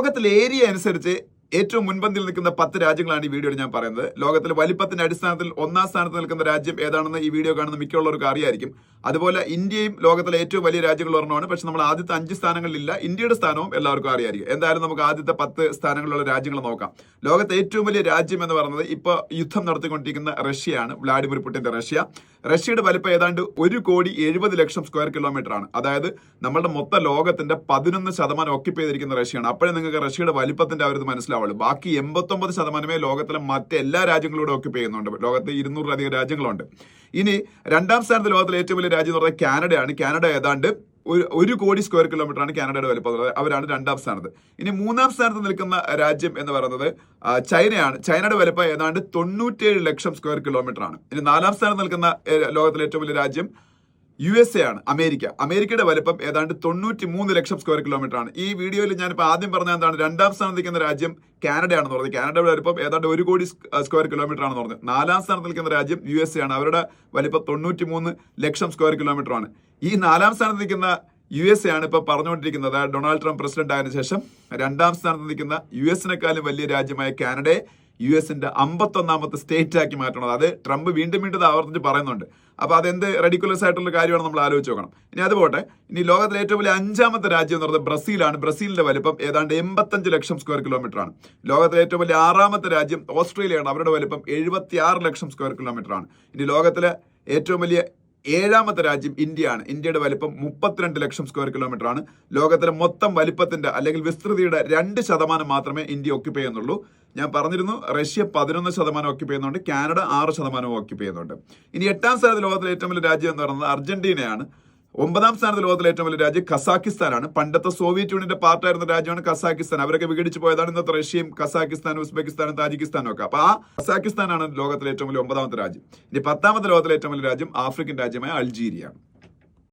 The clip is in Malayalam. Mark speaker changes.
Speaker 1: ലോകത്തിലെ ഏരിയ അനുസരിച്ച് ഏറ്റവും മുൻപന്തിയിൽ നിൽക്കുന്ന 10 രാജ്യങ്ങളാണ് ഈ വീഡിയോയിൽ ഞാൻ പറയുന്നത്. ലോകത്തിലെ വലിപ്പത്തിന്റെ അടിസ്ഥാനത്തിൽ ഒന്നാം സ്ഥാനത്ത് നിൽക്കുന്ന രാജ്യം ഏതാണെന്ന് ഈ വീഡിയോ കാണുന്ന മിക്കുള്ളവർക്ക് അറിയായിരിക്കും. അതുപോലെ ഇന്ത്യയും ലോകത്തിലെ ഏറ്റവും വലിയ രാജ്യങ്ങൾ ഒരെണ്ണമാണ്. പക്ഷെ നമ്മൾ ആദ്യത്തെ 5 സ്ഥാനങ്ങളിലില്ല. ഇന്ത്യയുടെ സ്ഥാനവും എല്ലാവർക്കും അറിയായിരിക്കും. എന്തായാലും നമുക്ക് ആദ്യത്തെ 10 സ്ഥാനങ്ങളിലുള്ള രാജ്യങ്ങൾ നോക്കാം. ലോകത്തെ ഏറ്റവും വലിയ രാജ്യം എന്ന് പറയുന്നത് ഇപ്പോൾ യുദ്ധം നടത്തിക്കൊണ്ടിരിക്കുന്ന റഷ്യയാണ്. വ്ളാഡിമിർ പുടിന്റെ റഷ്യയുടെ വലിപ്പം ഏതാണ്ട് 1,70,00,000 സ്ക്വയർ കിലോമീറ്റർ ആണ്. അതായത് നമ്മുടെ മൊത്തം ലോകത്തിന്റെ 11% ഓക്യുപ്പൈ ചെയ്തിരിക്കുന്ന റഷ്യയാണ്. അപ്പോഴേ നിങ്ങൾക്ക് റഷ്യയുടെ വലിപ്പത്തിന്റെ അവരത് മനസ്സിലാവുള്ളൂ. ബാക്കി 89% ലോകത്തിലെ മറ്റെല്ലാ രാജ്യങ്ങളോടും ഓക്യുപ്പൈ ചെയ്യുന്നുണ്ട്. ലോകത്ത് 200-ലധികം രാജ്യങ്ങളുണ്ട്. ഇനി രണ്ടാം സ്ഥാനത്ത് ലോകത്തിലെ ഏറ്റവും വലിയ രാജ്യം എന്ന് പറയുന്നത് കാനഡയാണ്. കാനഡ ഏതാണ്ട് 1 കോടി സ്ക്വയർ കിലോമീറ്റർ ആണ് കാനഡയുടെ വലിപ്പം. അവരാണ് രണ്ടാം സ്ഥാനത്ത്. ഇനി മൂന്നാം സ്ഥാനത്ത് നിൽക്കുന്ന രാജ്യം എന്ന് പറയുന്നത് ചൈനയാണ്. ചൈനയുടെ വലിപ്പം ഏതാണ്ട് 97 ലക്ഷം സ്ക്വയർ കിലോമീറ്റർ ആണ്. ഇനി നാലാം സ്ഥാനത്ത് നിൽക്കുന്ന ലോകത്തിലെ ഏറ്റവും വലിയ രാജ്യം USA ആണ്. അമേരിക്കയുടെ വലിപ്പം ഏതാണ്ട് 93 ലക്ഷം സ്ക്വയർ കിലോമീറ്റർ ആണ്. ഈ വീഡിയോയിൽ ഞാനിപ്പോൾ ആദ്യം പറഞ്ഞ എന്താണ്, രണ്ടാം സ്ഥാനത്ത് നിൽക്കുന്ന രാജ്യം കാനഡയാണെന്ന് പറഞ്ഞത്. കാനഡയുടെ വലിപ്പം ഏതാണ്ട് 1 കോടി സ്ക്വയർ കിലോമീറ്റർ ആണെന്ന് പറഞ്ഞത്. നാലാം സ്ഥാനത്ത് നിൽക്കുന്ന രാജ്യം USA ആണ്. അവരുടെ വലിപ്പം 93 ലക്ഷം സ്ക്വയർ കിലോമീറ്റർ ആണ്. ഈ നാലാം സ്ഥാനത്ത് നിൽക്കുന്ന USA ആണ് ഇപ്പോൾ പറഞ്ഞുകൊണ്ടിരിക്കുന്നത്. ഡൊണാൾഡ് ട്രംപ് പ്രസിഡന്റ് ആയതിനു ശേഷം രണ്ടാം സ്ഥാനത്ത് നിൽക്കുന്ന US-നെക്കാളും വലിയ രാജ്യമായ കാനഡയെ US-ന്റെ 51ാമത്തെ സ്റ്റേറ്റ് ആക്കി മാറ്റണം. അത് ട്രംപ് വീണ്ടും ആവർത്തിച്ച് പറയുന്നുണ്ട്. അപ്പൊ അതെന്ത് റെഡിക്കുലസ് ആയിട്ടുള്ള കാര്യമാണ് നമ്മൾ ആലോചിച്ച് നോക്കണം. ഇനി അതുപോട്ടെ, ഇനി ലോകത്തിലെ ഏറ്റവും വലിയ 5ാമത്തെ രാജ്യം എന്ന് പറയുന്നത് ബ്രസീലാണ്. ബ്രസീലിന്റെ വലിപ്പം ഏതാണ്ട് 85 ലക്ഷം സ്ക്വയർ കിലോമീറ്റർ ആണ്. ലോകത്തിലെ ഏറ്റവും വലിയ 6ാമത്തെ രാജ്യം ഓസ്ട്രേലിയയാണ്. അവരുടെ വലിപ്പം 76 ലക്ഷം സ്ക്വയർ കിലോമീറ്റർ ആണ്. ഇനി ലോകത്തിലെ ഏറ്റവും വലിയ 7ാമത്തെ രാജ്യം ഇന്ത്യയാണ്. ഇന്ത്യയുടെ വലിപ്പം 32 ലക്ഷം സ്ക്വയർ കിലോമീറ്റർ ആണ്. ലോകത്തിലെ മൊത്തം വലിപ്പത്തിന്റെ അല്ലെങ്കിൽ വിസ്തൃതിയുടെ 2% മാത്രമേ ഇന്ത്യ ഓക്യുപ്പൈ ചെയ്യുന്നുള്ളൂ. ഞാൻ പറഞ്ഞിരുന്നു, റഷ്യ 11% ഓക്യുപ്പൈ ചെയ്യുന്നുണ്ട്, കാനഡ 6% ഓക്യുപ്പൈ ചെയ്യുന്നുണ്ട്. ഇനി 8ാം സ്ഥാനത്ത് ലോകത്തിലെ ഏറ്റവും വലിയ രാജ്യം എന്ന് പറയുന്നത് അർജന്റീനയാണ്. 9ാം സ്ഥാനത്ത് ലോകത്തിലെ ഏറ്റവും വലിയ രാജ്യം കസാക്കിസ്ഥാനാണ്. പണ്ടത്തെ സോവിയറ്റ് യൂണിയന്റെ പാർട്ടായിരുന്ന രാജ്യമാണ് കസാക്കിസ്ഥാൻ. അവരൊക്കെ വിഘടിച്ചു പോയതാണ് ഇന്നത്തെ റഷ്യയും കസാക്കിസ്ഥാനും ഉസ്ബെക്കിസ്ഥാനും താജിക്കിസ്ഥാനും ഒക്കെ. അപ്പൊ ആ കസാക്കിസ്ഥാനാണ് ലോകത്തിലെ ഏറ്റവും വലിയ 9ാമത്തെ രാജ്യം. ഇനി 10ാമത്തെ ലോകത്തിലെ ഏറ്റവും വലിയ രാജ്യം ആഫ്രിക്കൻ രാജ്യമായ അൾജീരിയയാണ്.